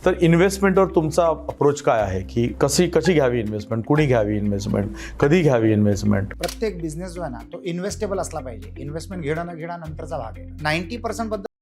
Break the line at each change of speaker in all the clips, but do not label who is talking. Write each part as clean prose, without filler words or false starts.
तर इन्व्हेस्टमेंटवर तुमचा अप्रोच काय आहे, की कशी कशी घ्यावी इन्व्हेस्टमेंट, कुणी घ्यावी इन्व्हेस्टमेंट, कधी घ्यावी इन्व्हेस्टमेंट?
प्रत्येक बिझनेस जो आहे ना तो इन्व्हेस्टेबल असला पाहिजे. इन्व्हेस्टमेंट घेणं न घेणं नंतरचा भाग आहे. 90% बद्दल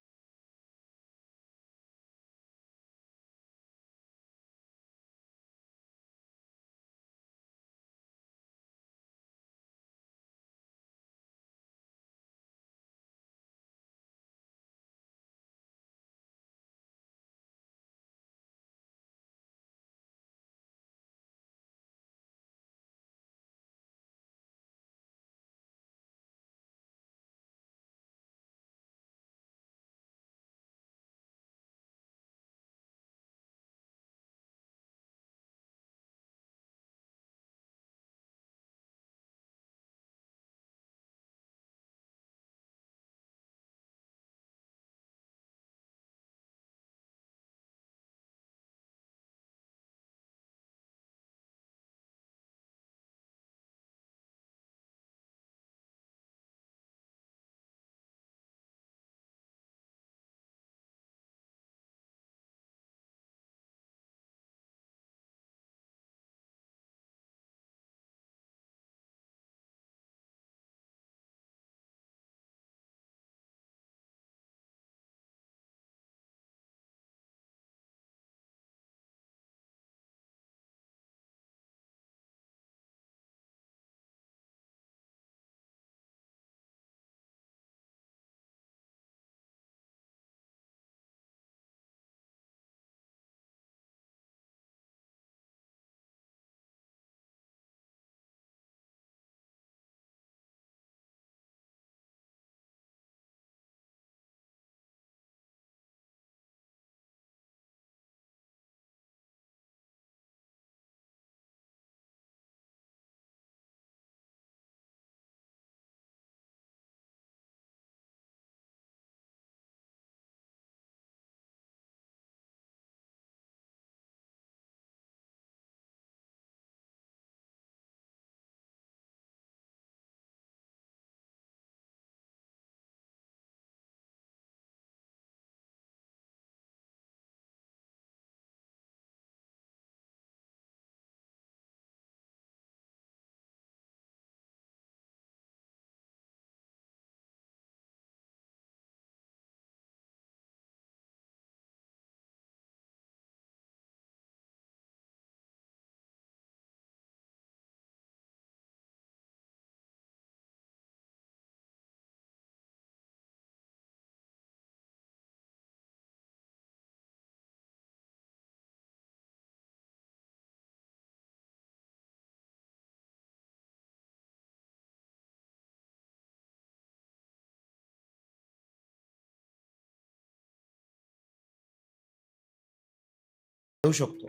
घेऊ शकतो.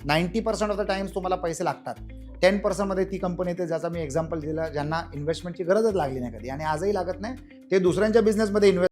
90% ऑफ द टाइम्स तुम्हाला पैसे लागतात. 10% मध्ये ती कंपनी येते ज्याचा मी एक्झाम्पल दिलं, ज्यांना इन्व्हेस्टमेंटची गरजच लागली नाही कधी आणि आजही लागत नाही. ते दुसऱ्यांच्या बिझनेसमध्ये इन्व्हेस्ट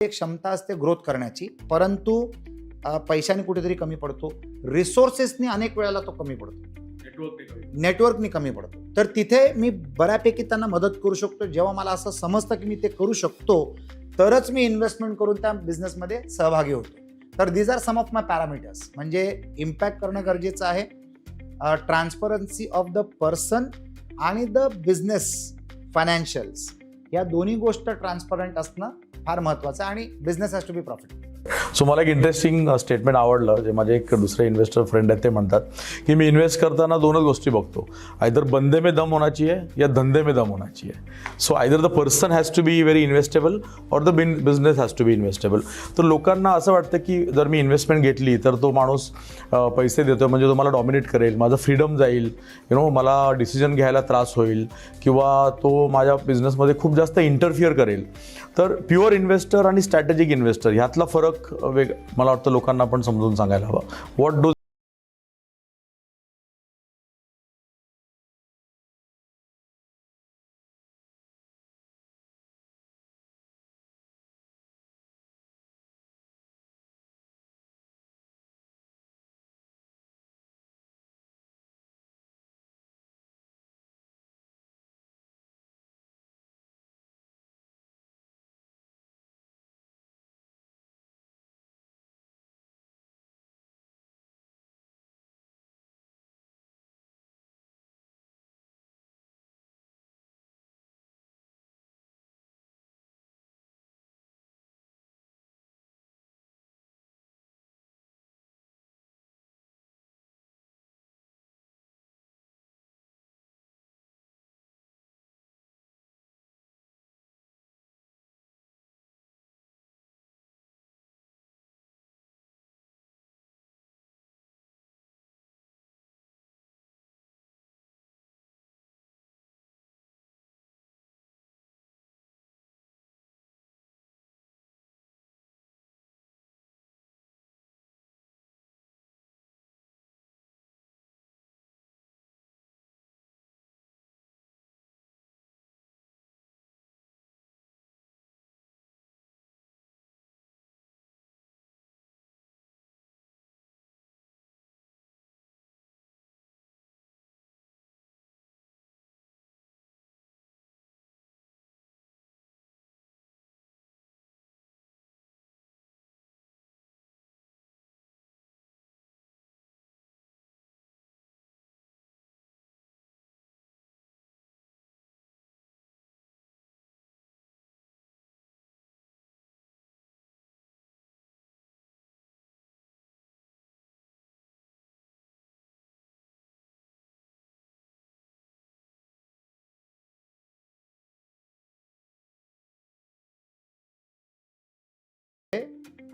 एक क्षमता असते ग्रोथ करण्याची, परंतु पैशाने कुठेतरी कमी पडतो, रिसोर्सेसनी अनेक वेळेला तो कमी पडतो, नेटवर्कनी कमी पडतो. तर तिथे मी बऱ्यापैकी त्यांना मदत करू शकतो. जेव्हा मला असं समजतं की मी ते करू शकतो, तरच मी इन्व्हेस्टमेंट करून त्या बिझनेसमध्ये सहभागी होतो. तर these are some of my parameters. म्हणजे इम्पॅक्ट करणं गरजेचं आहे, ट्रान्सपरन्सी ऑफ द पर्सन आणि द बिझनेस फायनान्शियल्स, या दोन्ही गोष्ट ट्रान्सपरंट असणं फार महत्वाचं आहे आणि business has to be profitable.
So मला एक इंटरेस्टिंग स्टेटमेंट आवडलं, जे माझे एक दुसरे इन्व्हेस्टर फ्रेंड आहेत ते म्हणतात की मी इन्व्हेस्ट करताना दोनच गोष्टी बघतो, आयदर बंदे में दम होना चाहिए या धंदे में दम होना चाहिए. So either the person has to be very investable or the business has to be investable. तर लोकांना असं वाटतं की जर मी इन्व्हेस्टमेंट घेतली तर तो माणूस पैसे देतो म्हणजे तो मला डॉमिनेट करेल, माझं फ्रीडम जाईल, मला डिसिजन घ्यायला त्रास होईल किंवा तो माझ्या बिझनेसमध्ये खूप जास्त इंटरफिअर करेल. तर प्युअर इन्व्हेस्टर आणि स्ट्रॅटेजिक इन्व्हेस्टर ह्यातला फरक मला वाटतं लोकांना पण समजून सांगायला हवा. व्हॉट डू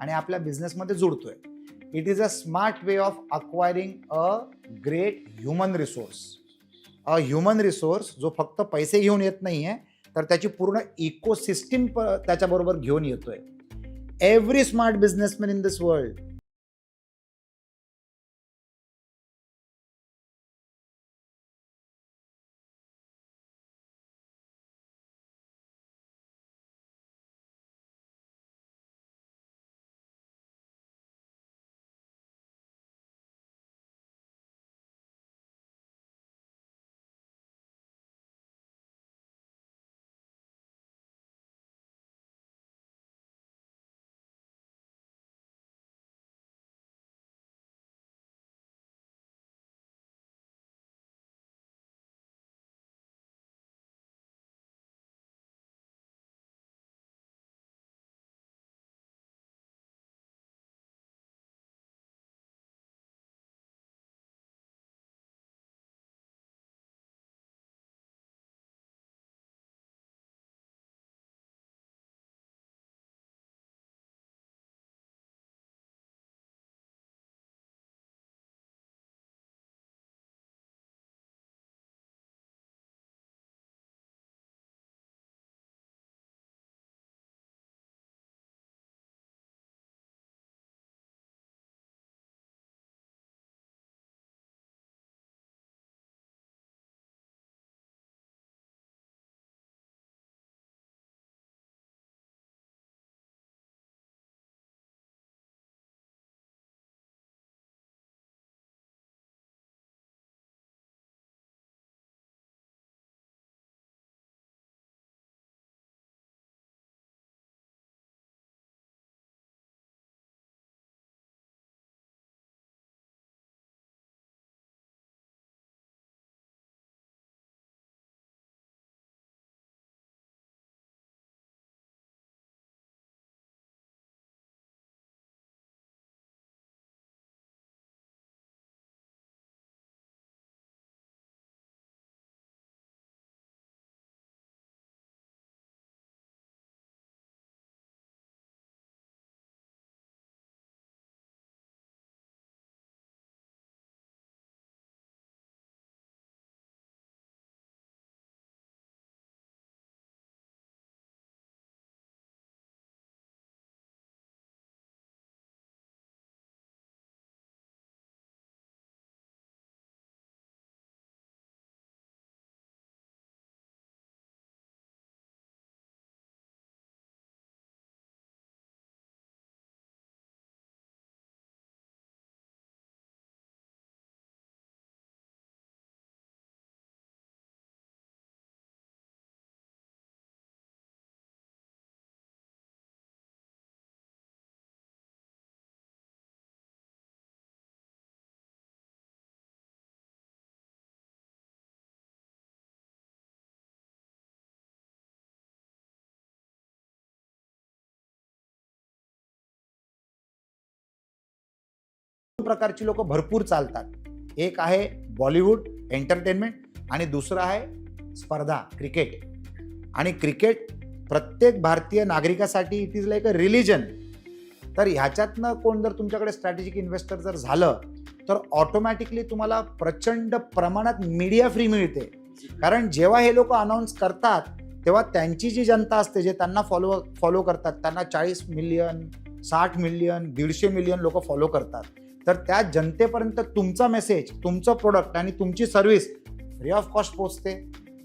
आणि आपल्या बिझनेसमध्ये जुडतोय. It is a smart way of acquiring a great human resource. Human resource जो फक्त पैसे घेऊन येत नाहीये, तर त्याची पूर्ण इकोसिस्टीम त्याच्याबरोबर घेऊन येतोय. Every smart businessman in this world प्रकारची लोक भरपूर चालतात. एक आहे बॉलिवूड एंटरटेनमेंट आणि दुसरं आहे स्पर्धा क्रिकेट. आणि क्रिकेट प्रत्येक भारतीय नागरिकासाठी it is like a religion. तर ह्याच्यातनं कोण जर तुमच्याकडे स्ट्रॅटेजिक इन्व्हेस्टर जर झालं तर ऑटोमॅटिकली तुम्हाला प्रचंड प्रमाणात मीडिया फ्री मिळते. कारण जेव्हा हे लोक अनाऊन्स करतात तेव्हा त्यांची जी जनता असते, जे त्यांना फॉलो करतात, त्यांना 40 मिलियन 60 मिलियन 150 मिलियन लोक फॉलो करतात. तर त्या जनतेपर्यंत तुमचा मेसेज, तुमचं प्रोडक्ट आणि तुमची सर्व्हिस फ्री ऑफ कॉस्ट पोचते.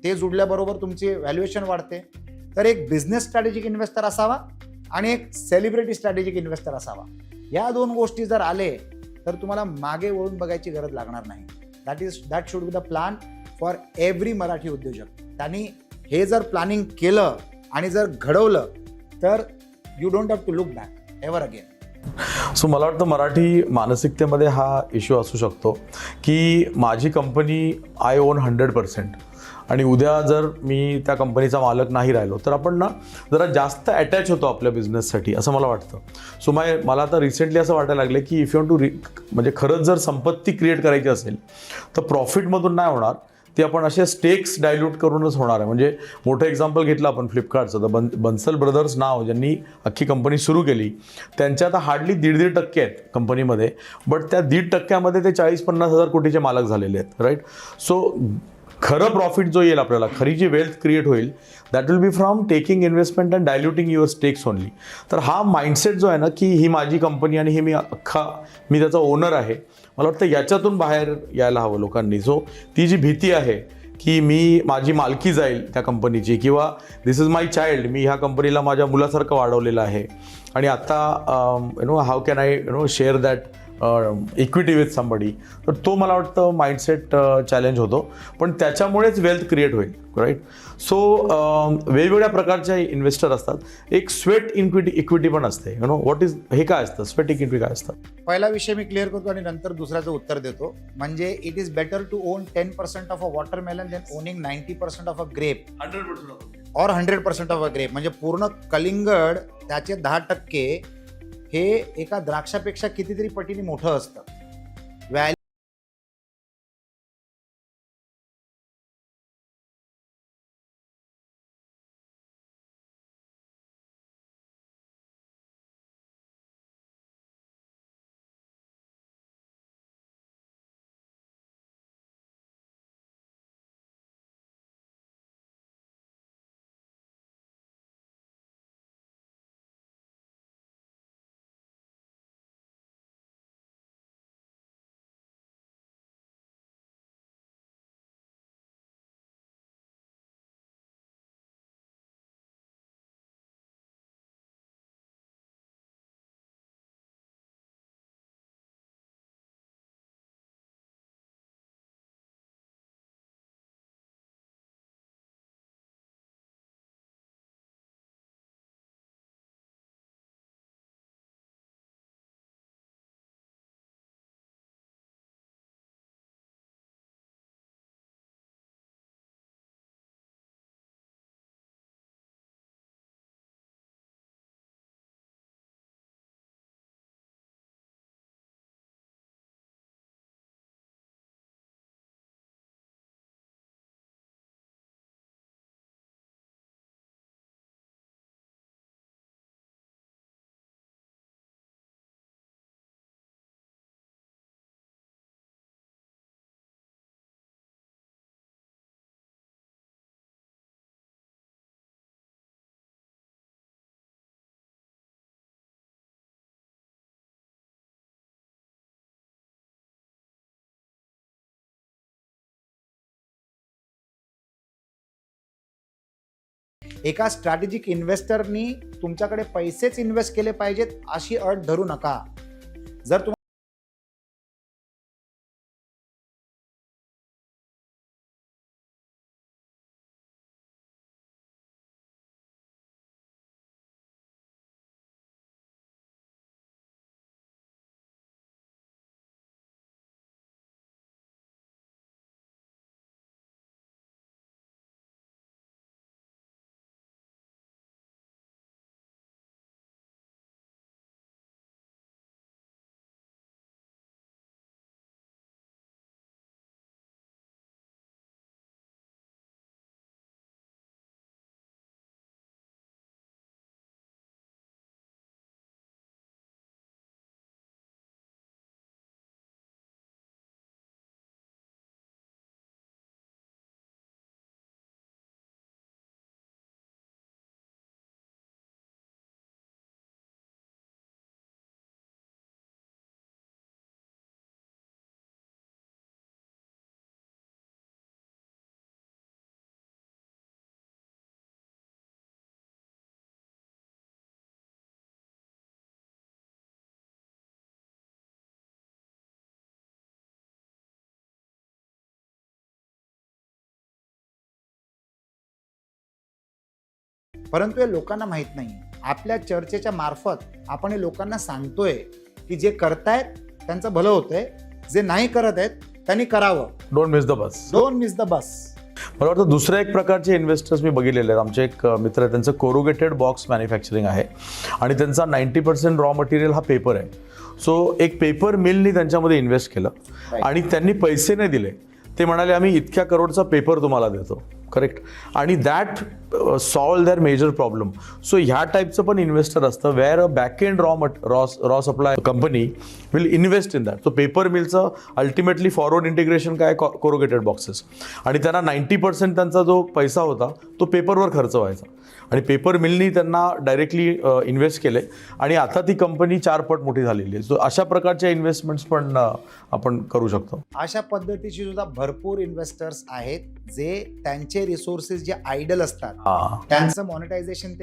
ते जुडल्याबरोबर तुमची व्हॅल्युएशन वाढते. तर एक बिझनेस स्ट्रॅटेजिक इन्व्हेस्टर असावा आणि एक सेलिब्रिटी स्ट्रॅटेजिक इन्व्हेस्टर असावा. या 2 गोष्टी जर आले तर तुम्हाला मागे वळून बघायची गरज लागणार नाही. That should be the plan for every Marathi उद्योजक. त्यांनी हे जर प्लॅनिंग केलं आणि जर घडवलं तर you don't have to look back ever again.
So मला वाटतं मराठी मानसिकतेमध्ये हा इश्यू असू शकतो की माझी कंपनी आय ओन 100% आणि उद्या जर मी त्या कंपनीचा मालक नाही राहिलो तर आपण ना जरा जास्त अटॅच होतो आपल्या बिझनेससाठी, असं मला वाटतं. सो मला आता रिसेंटली असं वाटायला लागलं की इफ यू वॉन्ट टू म्हणजे खरंच जर संपत्ती क्रिएट करायची असेल तर प्रॉफिटमधून नाही होणार, ती आपण असे स्टेक्स डायल्यूट करूनच होणार आहे. म्हणजे मोठं एक्झाम्पल घेतलं आपण फ्लिपकार्टचं, तर बन्सल ब्रदर्स नाव ज्यांनी अख्खी कंपनी सुरू केली त्यांच्या आता हार्डली 1.5% आहेत कंपनीमध्ये, बट त्या 1.5% ते 40-50 हजार कोटीचे मालक झालेले आहेत, राईट. सो खरं प्रॉफिट जो येईल आपल्याला, खरी जी वेल्थ क्रिएट होईल, that will be from taking investment and diluting your stakes only. तर हा माइंडसेट जो आहे ना की ही माझी कंपनी आणि हे मी त्याचा ओनर आहे, मला वाटतं याच्यातून बाहेर यायला हवं लोकांनी. सो ती जी भीती आहे की माझी मालकी जाईल त्या कंपनीची किंवा दिस इज माय चाइल्ड, मी ह्या कंपनीला माझ्या मुलासारखं वाढवलेलं आहे आणि आता how can I share that equity with somebody, तर तो मला वाटतं माइंडसेट चॅलेंज होतो. पण त्याच्यामुळेच वेल्थ क्रिएट होईल, राईट. सो वेगवेगळ्या प्रकारचे इन्व्हेस्टर असतात. एक स्वेट इक्विटी पण असते. व्हॉट इज हे काय असतं, स्वेट इक्विटी काय असतं?
पहिला विषय मी क्लिअर करतो आणि नंतर दुसऱ्याचं उत्तर देतो. म्हणजे it is better to own 10% of a watermelon than owning 90% of a grape
100%
और 100% ऑफ अ ग्रेप. म्हणजे पूर्ण कलिंगड त्याचे 10% हे एका द्राक्षापेक्षा कितीतरी पटीने मोठं असतं. एका स्ट्रॅटेजिक इन्व्हेस्टरनी तुमच्याकडे पैसेच इन्व्हेस्ट केले पाहिजेत अशी अट धरू नका. जर तुम्हाला परंतु हे लोकांना माहीत नाही. आपल्या चर्चेच्या मार्फत आपण हे लोकांना सांगतोय की जे करतायत त्यांचं भलं होतंय, जे नाही करत आहेत त्यांनी करावं.
Don't miss the bus.
Don't miss the bus.
मला वाटतं दुसऱ्या एक प्रकारचे इन्व्हेस्टर्स मी बघितलेले आहेत. आमचे एक मित्र आहेत, त्यांचं कोरुगेटेड बॉक्स मॅन्युफॅक्चरिंग आहे आणि त्यांचा 90% रॉ मटेरियल हा पेपर आहे. सो एक पेपर मिलनी त्यांच्यामध्ये इन्व्हेस्ट केलं आणि त्यांनी पैसे नाही दिले. ते म्हणाले आम्ही इतक्या करोडचा पेपर तुम्हाला देतो. करेक्ट. आणि that solve their major problem. So ह्या टाईपचं पण इन्व्हेस्टर असतं where a back end raw supply company will invest in that. So paper मिलचं अल्टिमेटली फॉरवर्ड इंटिग्रेशन काय, कोरुगेटेड बॉक्सेस, आणि त्यांना 90% त्यांचा जो पैसा होता तो पेपरवर खर्च व्हायचा आणि पेपर मिलनी त्यांना डायरेक्टली इन्व्हेस्ट केले आणि आता ती कंपनी 4 पट मोठी झालेली आहे. सो अशा प्रकारच्या इन्व्हेस्टमेंट्स पण आपण करू शकतो.
अशा पद्धतीची सुद्धा भरपूर इन्व्हेस्टर्स आहेत जे त्यांचे रिसोर्सेस जे आयडल असतात त्यांचं मॉनिटायझेशन ते